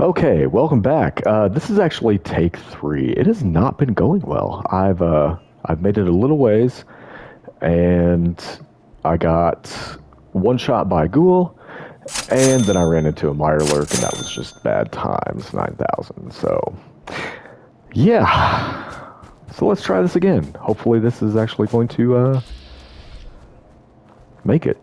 Okay, welcome back. This is actually take three. It has not been going well. I've made it a little ways, and I got one shot by a ghoul, and then I ran into a Mirelurk, and that was just bad times 9,000. So yeah, so let's try this again. Hopefully, this is actually going to make it.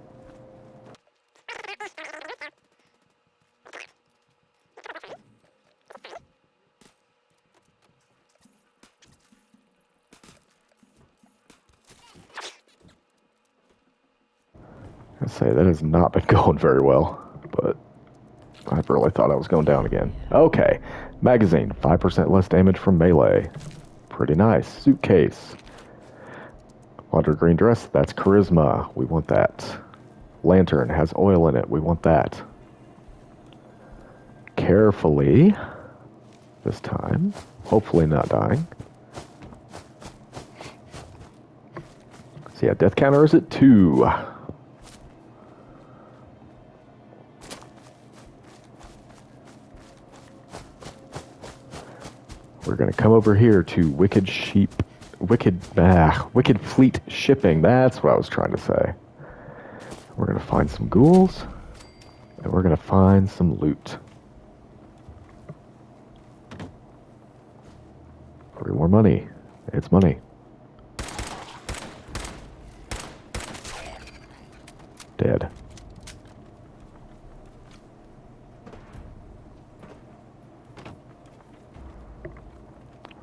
I say that has not been going very well, but I really thought I was going down again. Okay, magazine, 5% less damage from melee. Pretty nice. Suitcase. Water green dress, that's charisma. We want that. Lantern has oil in it. We want that. Carefully. This time. Hopefully not dying. So yeah, death counter is at 2. We're gonna come over here to Wicked Fleet Shipping. That's what I was trying to say. We're gonna find some ghouls, and we're gonna find some loot. 3 more money. It's money. Dead.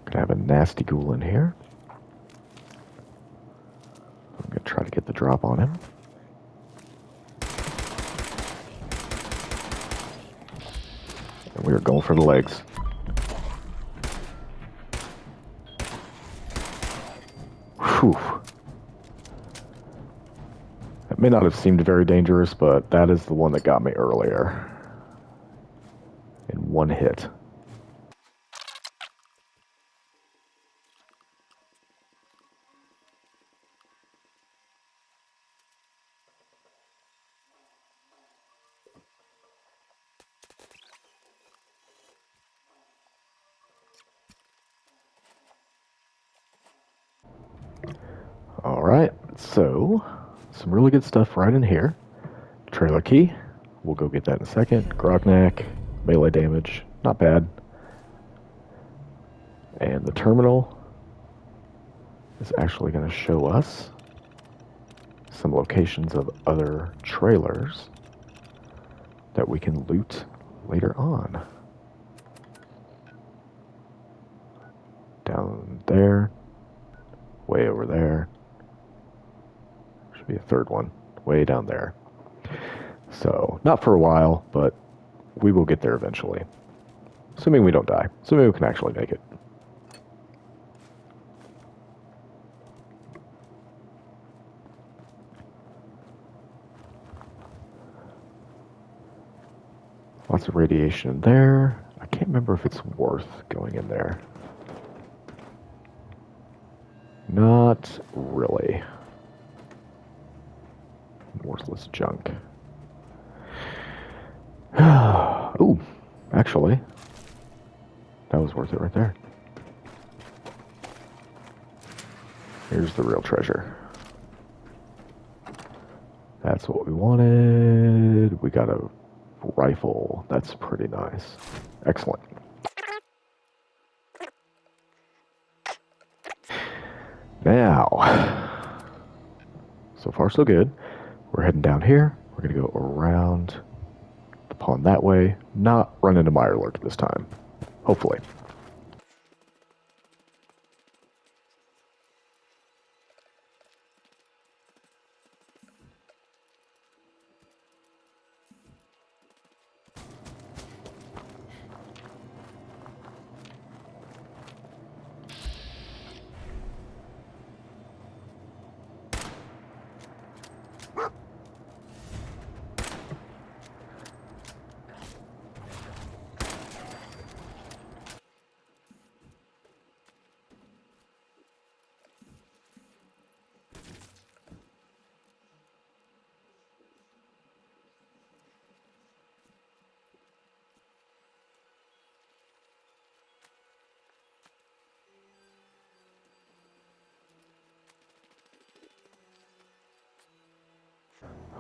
Gonna have a nasty ghoul in here. I'm gonna try to get the drop on him. And we are going for the legs. Whew. That may not have seemed very dangerous, but that is the one that got me earlier. In one hit. Alright, so some really good stuff right in here. Trailer key. We'll go get that in a second. Grognak. Melee damage. Not bad. And the terminal is actually going to show us some locations of other trailers that we can loot later on. Down there. Way over there. Should be a third one. Way down there. So, not for a while, but we will get there eventually. Assuming we don't die. Assuming we can actually make it. Lots of radiation in there. I can't remember if it's worth going in there. Not really. Worthless junk. Ooh, actually, that was worth it right there. Here's the real treasure. That's what we wanted. We got a rifle. That's pretty nice. Excellent. Now, so far so good. We're heading down here. We're going to go around the pond that way. Not run into Mirelurk this time. Hopefully.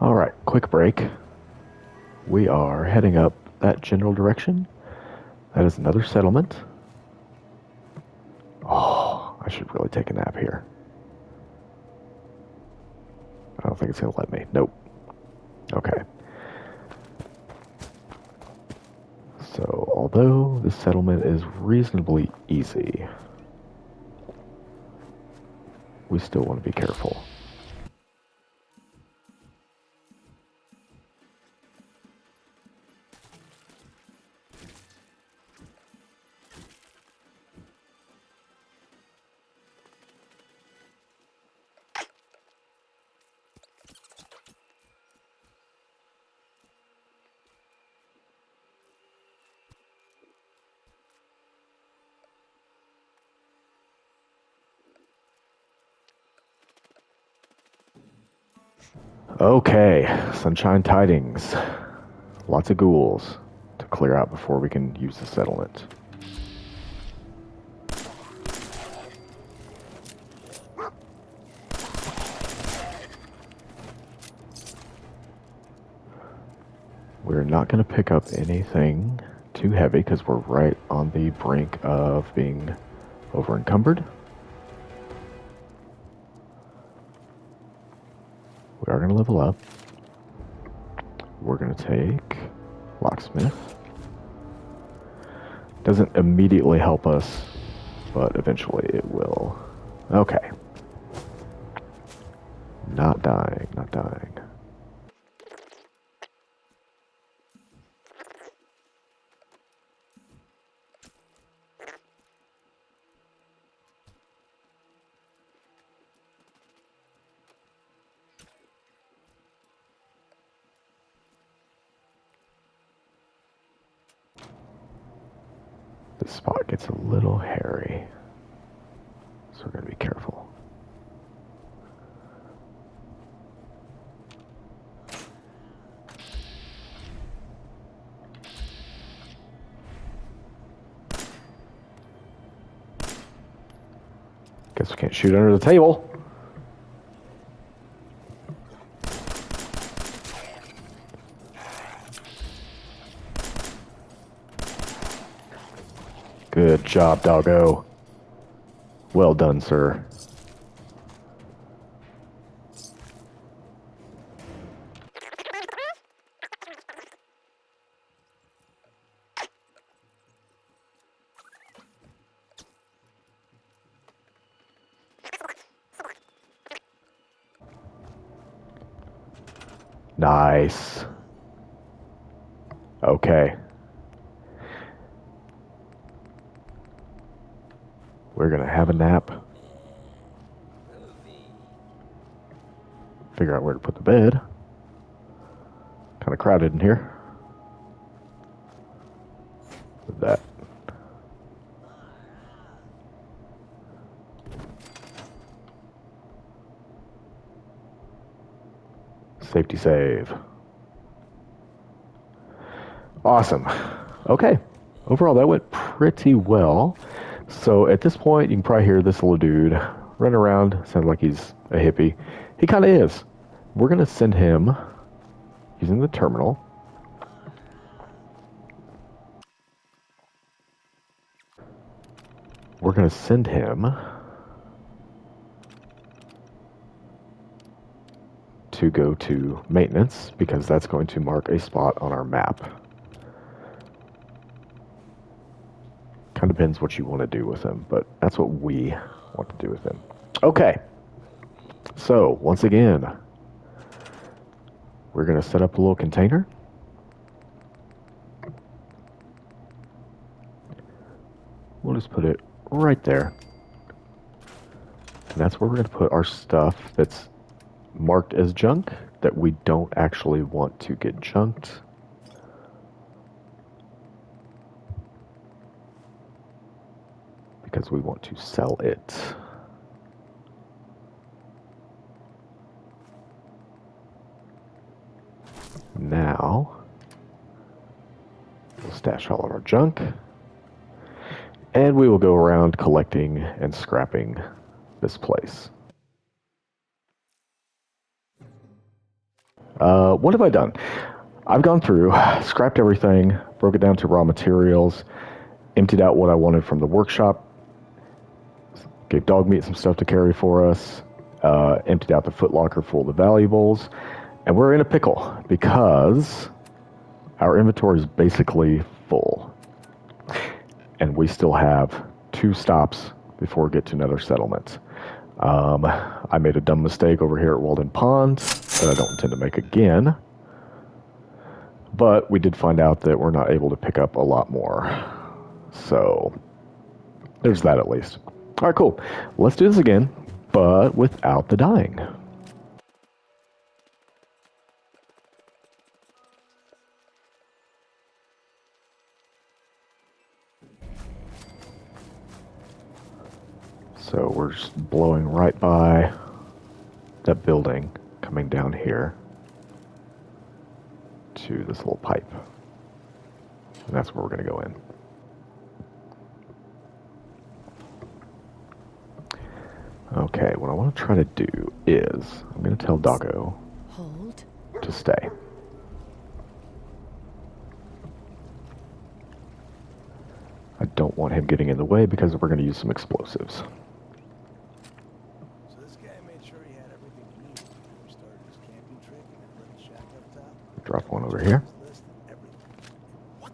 All right, quick break. We are heading up that general direction. That is another settlement. Oh, I should really take a nap here. I don't think it's going to let me. Nope. Okay. So, although this settlement is reasonably easy, we still want to be careful. Okay, sunshine tidings. Lots of ghouls to clear out before we can use the settlement. We're not going to pick up anything too heavy because we're right on the brink of being over encumbered. We are going to level up. We're going to take Locksmith. Doesn't immediately help us, but eventually it will. Okay. Not dying, not dying. This spot gets a little hairy, so we're going to be careful. Guess we can't shoot under the table. Good job, doggo. Well done, sir. Nice. Okay. We're gonna have a nap. Figure out where to put the bed. Kind of crowded in here. With that. Safety save. Awesome. Okay. Overall, that went pretty well. So at this point, you can probably hear this little dude running around. Sounds like he's a hippie. He kind of is. We're going to send him using the terminal. We're going to send him to go to maintenance because that's going to mark a spot on our map. Kind of depends what you want to do with him, but that's what we want to do with him. Okay. So, once again, we're going to set up a little container. We'll just put it right there. And that's where we're going to put our stuff that's marked as junk that we don't actually want to get junked. Because we want to sell it. Now, we'll stash all of our junk. And we will go around collecting and scrapping this place. What have I done? I've gone through, scrapped everything, broke it down to raw materials, emptied out what I wanted from the workshop, gave dog meat some stuff to carry for us, emptied out the footlocker full of the valuables, and we're in a pickle because our inventory is basically full. And we still have 2 stops before we get to another settlement. I made a dumb mistake over here at Walden Pond that I don't intend to make again. But we did find out that we're not able to pick up a lot more. So, there's that at least. Alright, cool. Let's do this again, but without the dying. So we're just blowing right by that building, coming down here to this little pipe. And that's where we're going to go in. Okay, what I want to try to do is, I'm going to tell Doggo to stay. I don't want him getting in the way because we're going to use some explosives. So this guy made sure he had everything he needed before he started his camping trip in that little shack up top. Drop one over here. What?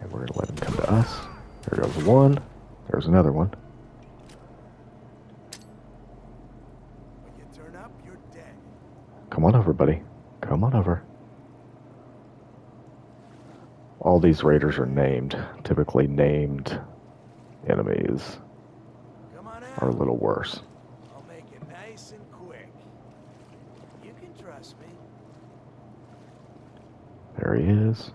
And we're going to let him come to us. There goes one. There's another one. When you turn up, you're dead. Come on over, buddy. Come on over. All these raiders are named. Typically named enemies Come on are a out. little worse. I'll make it nice and quick. You can trust me. There he is.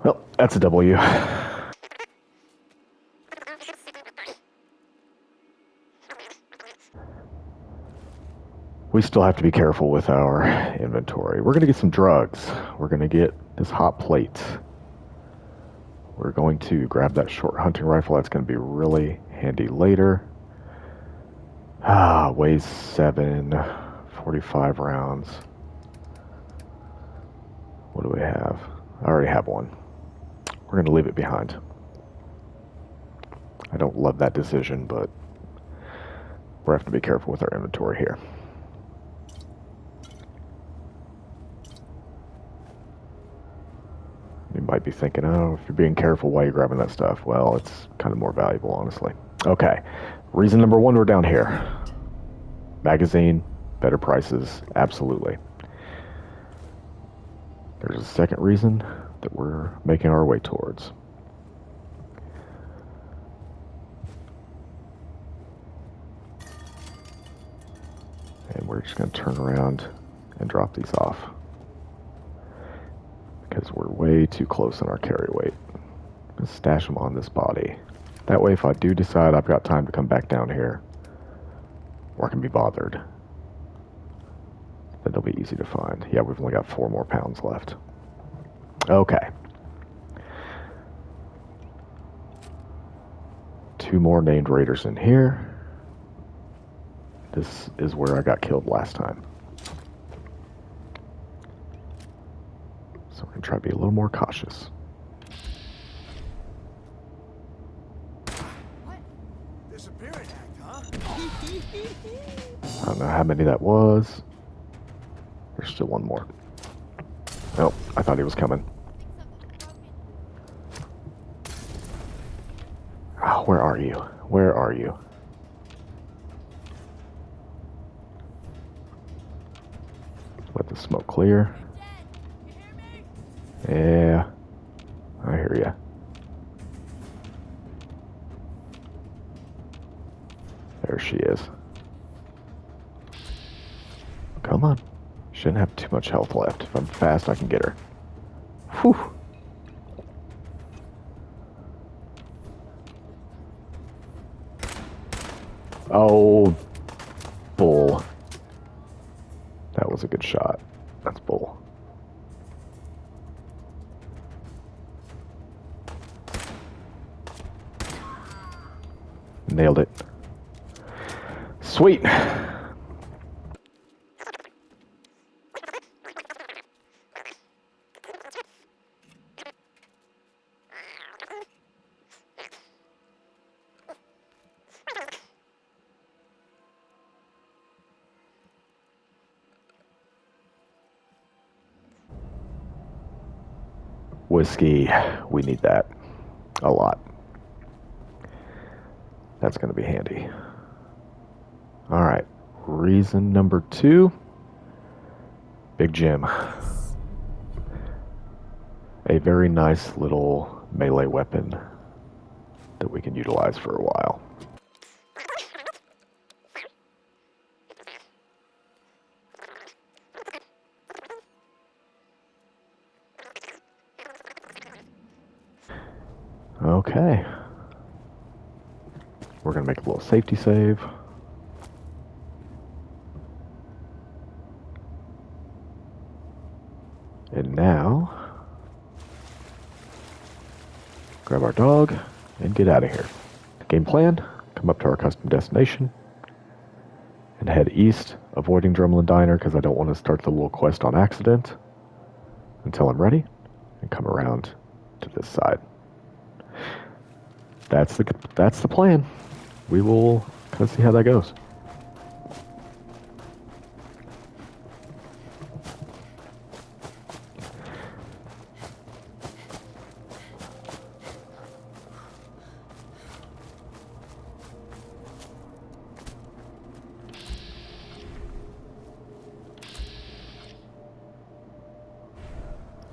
Well, that's a W. We still have to be careful with our inventory. We're going to get some drugs. We're going to get this hot plate. We're going to grab that short hunting rifle. That's going to be really handy later. Weighs 7, 45 rounds. What do we have? I already have one. We're going to leave it behind. I don't love that decision, but we're going to have to be careful with our inventory here. You might be thinking, oh, if you're being careful, why are you grabbing that stuff? Well, it's kind of more valuable, honestly. Okay, reason number 1, we're down here. Magazine, better prices, absolutely. There's a second reason that we're making our way towards. And we're just going to turn around and drop these off. Because we're way too close in our carry weight. Let's stash them on this body. That way, if I do decide I've got time to come back down here, or I can be bothered, then they'll be easy to find. Yeah, we've only got 4 more pounds left. Okay. 2 more named raiders in here. This is where I got killed last time. So we're going to try to be a little more cautious. What? Disappearing act, huh? I don't know how many that was. There's still one more. Nope, I thought he was coming. Oh, where are you? Where are you? Let the smoke clear. Yeah, I hear ya. There she is. Come on. Shouldn't have too much health left. If I'm fast, I can get her. Whew. Oh, bull. That was a good shot. That's bull. Nailed it. Sweet. Whiskey. We need that. A lot. That's going to be handy. All right. Reason number 2. Big Jim. A very nice little melee weapon that we can utilize for a while. Okay. We're going to make a little safety save. And now, grab our dog and get out of here. Game plan, come up to our custom destination and head east, avoiding Drumlin Diner because I don't want to start the little quest on accident until I'm ready, and come around to this side. That's the plan. We will kind of see how that goes.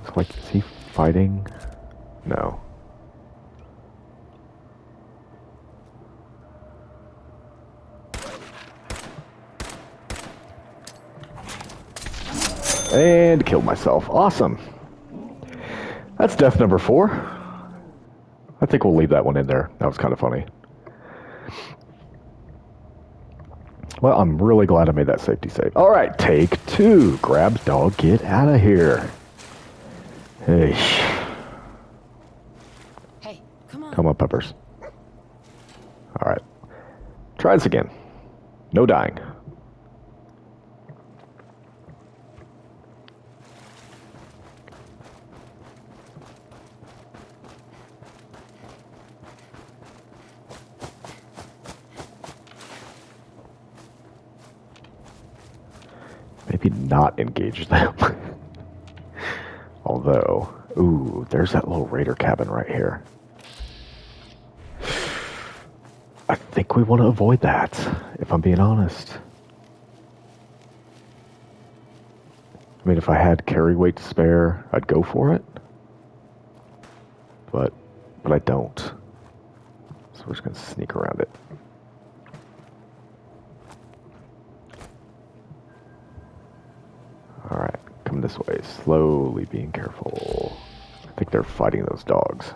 It's like, is he fighting? No. And killed myself. Awesome. That's death number 4. I think we'll leave that one in there. That was kind of funny. Well, I'm really glad I made that safety save. All right, take 2. Grab dog, get out of here. Hey. Hey, come on. Come on, Peppers. All right. Try this again. No dying. Maybe not engage them. Although, ooh, there's that little raider cabin right here. I think we want to avoid that, if I'm being honest. I mean, if I had carry weight to spare, I'd go for it. But I don't. So we're just going to sneak around it. Alright, come this way, slowly being careful. I think they're fighting those dogs.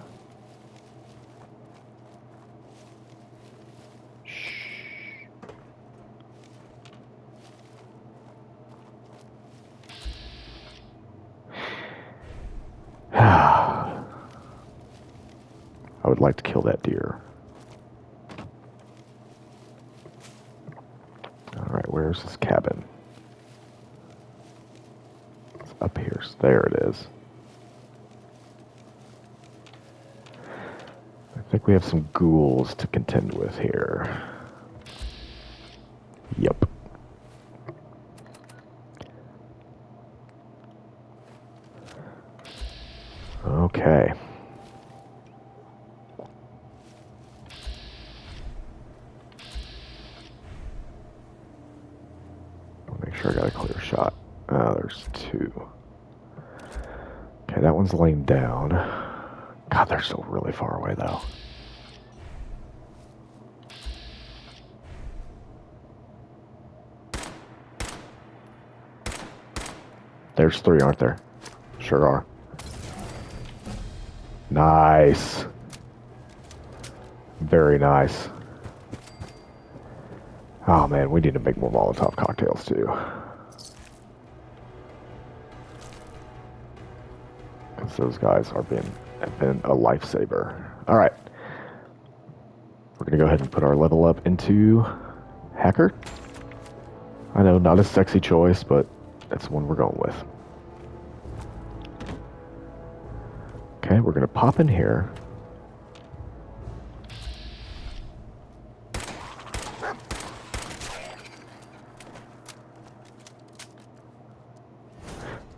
Shh. I would like to kill that deer. Alright, where's this cabin? Up here. There it is. I think we have some ghouls to contend with here. Yep. Okay. I'll make sure I got a clear shot. Oh, there's 2. Okay, that one's laying down. God, they're still really far away, though. There's 3, aren't there? Sure are. Nice. Very nice. Oh, man, we need to make more Molotov cocktails, too. Those guys have been a lifesaver. All right, we're We're going to go ahead and put our level up into Hacker. I know, not a sexy choice, but that's the one we're going with. Okay, we're going to pop in here.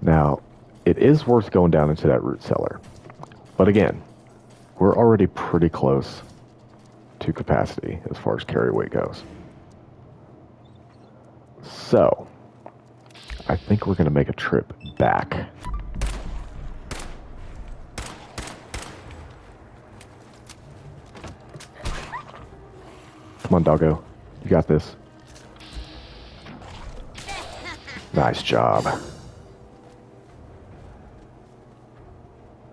Now, it is worth going down into that root cellar. But again, we're already pretty close to capacity as far as carry weight goes. So, I think we're going to make a trip back. Come on, doggo. You got this. Nice job.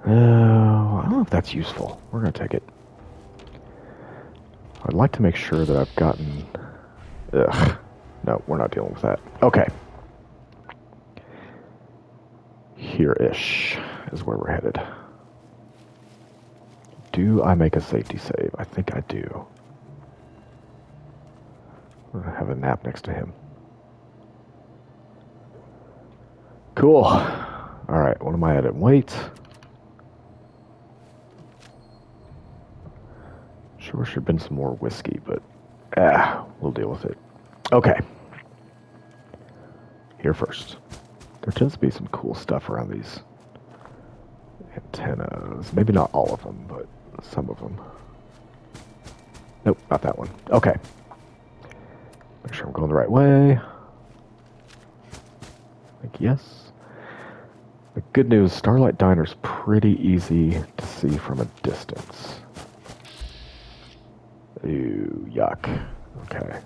I don't know if that's useful. We're going to take it. I'd like to make sure that I've gotten... Ugh. No, we're not dealing with that. Okay. Here-ish is where we're headed. Do I make a safety save? I think I do. I'm going to have a nap next to him. Cool. Alright, what am I at in weight? Sure should have been some more whiskey, but we'll deal with it. Okay. Here first. There tends to be some cool stuff around these antennas. Maybe not all of them, but some of them. Nope, not that one. Okay. Make sure I'm going the right way. I think yes. The good news, Starlight Diner's pretty easy to see from a distance. Ooh, yuck. Okay.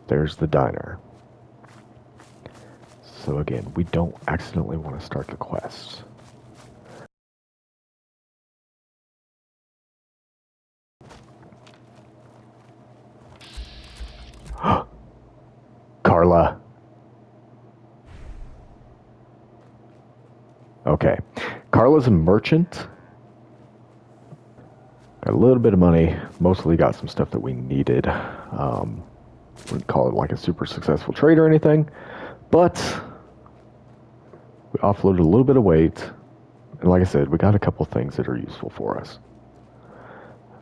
There's the diner. So again, we don't accidentally want to start the quest. Carla. Okay. Carla's a merchant. Got a little bit of money. Mostly got some stuff that we needed. Wouldn't call it like a super successful trade or anything. But we offloaded a little bit of weight. And like I said, we got a couple things that are useful for us.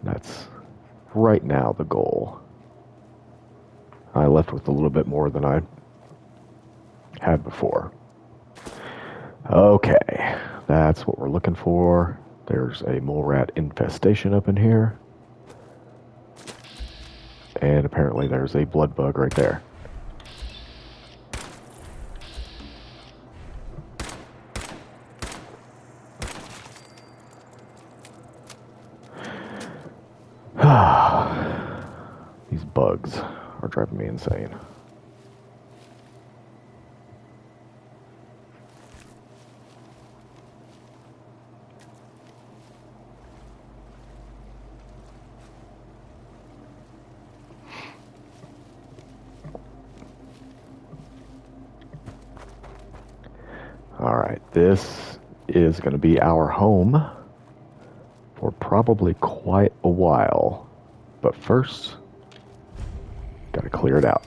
That's right now the goal. I left with a little bit more than I had before. Okay, that's what we're looking for. There's a mole rat infestation up in here. And apparently there's a blood bug right there. These bugs are driving me insane. Alright, this is going to be our home for probably quite a while. But first, gotta clear it out.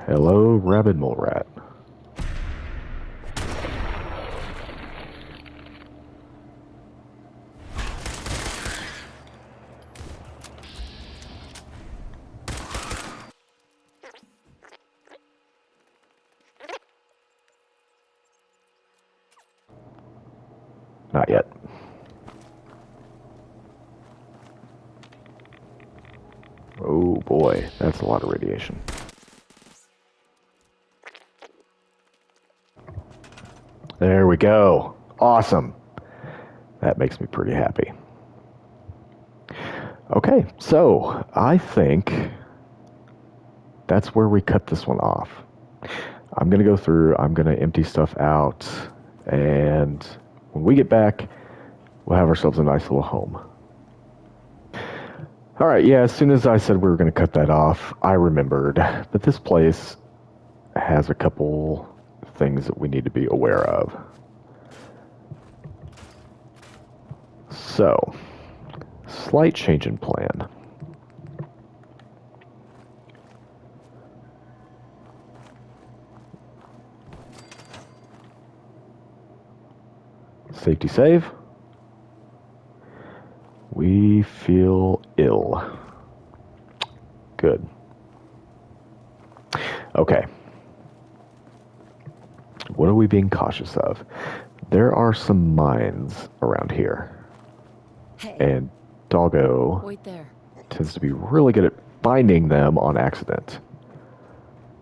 Hello, rabid mole rat. Not yet. Oh boy, that's a lot of radiation. There we go. Awesome. That makes me pretty happy. Okay, so I think that's where we cut this one off. I'm going to go through, I'm going to empty stuff out, and when we get back, we'll have ourselves a nice little home. All right, yeah, as soon as I said we were going to cut that off, I remembered that this place has a couple things that we need to be aware of. So, slight change in plan. Safety save. We feel ill. Good. Okay. What are we being cautious of? There are some mines around here. Hey, And Doggo wait there. tends to be really good at finding them on accident.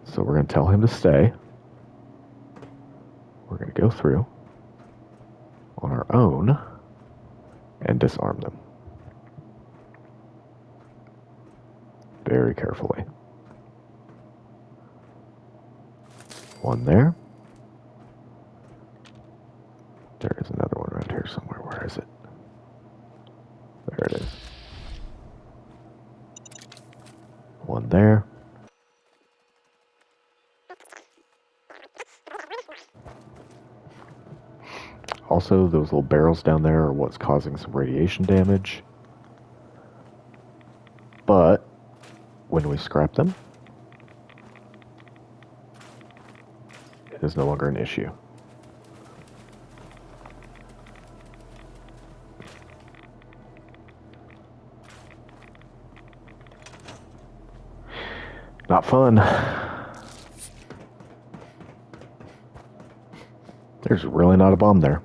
So we're going to tell him to stay. We're going to go through on our own and disarm them. Very carefully. One there. There is another one around here somewhere. Where is it? There it is. One there. Also, those little barrels down there are what's causing some radiation damage. But when we scrap them, it is no longer an issue. Not fun. There's really not a bomb there.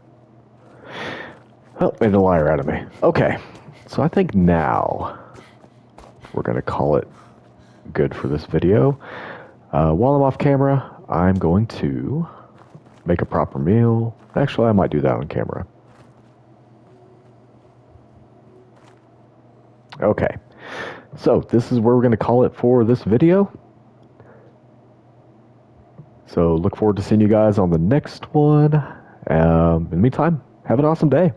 Oh, made a liar out of me. Okay, so I think now we're going to call it good for this video. While I'm off camera, I'm going to make a proper meal. Actually, I might do that on camera. Okay, so this is where we're going to call it for this video. So look forward to seeing you guys on the next one. In the meantime, have an awesome day.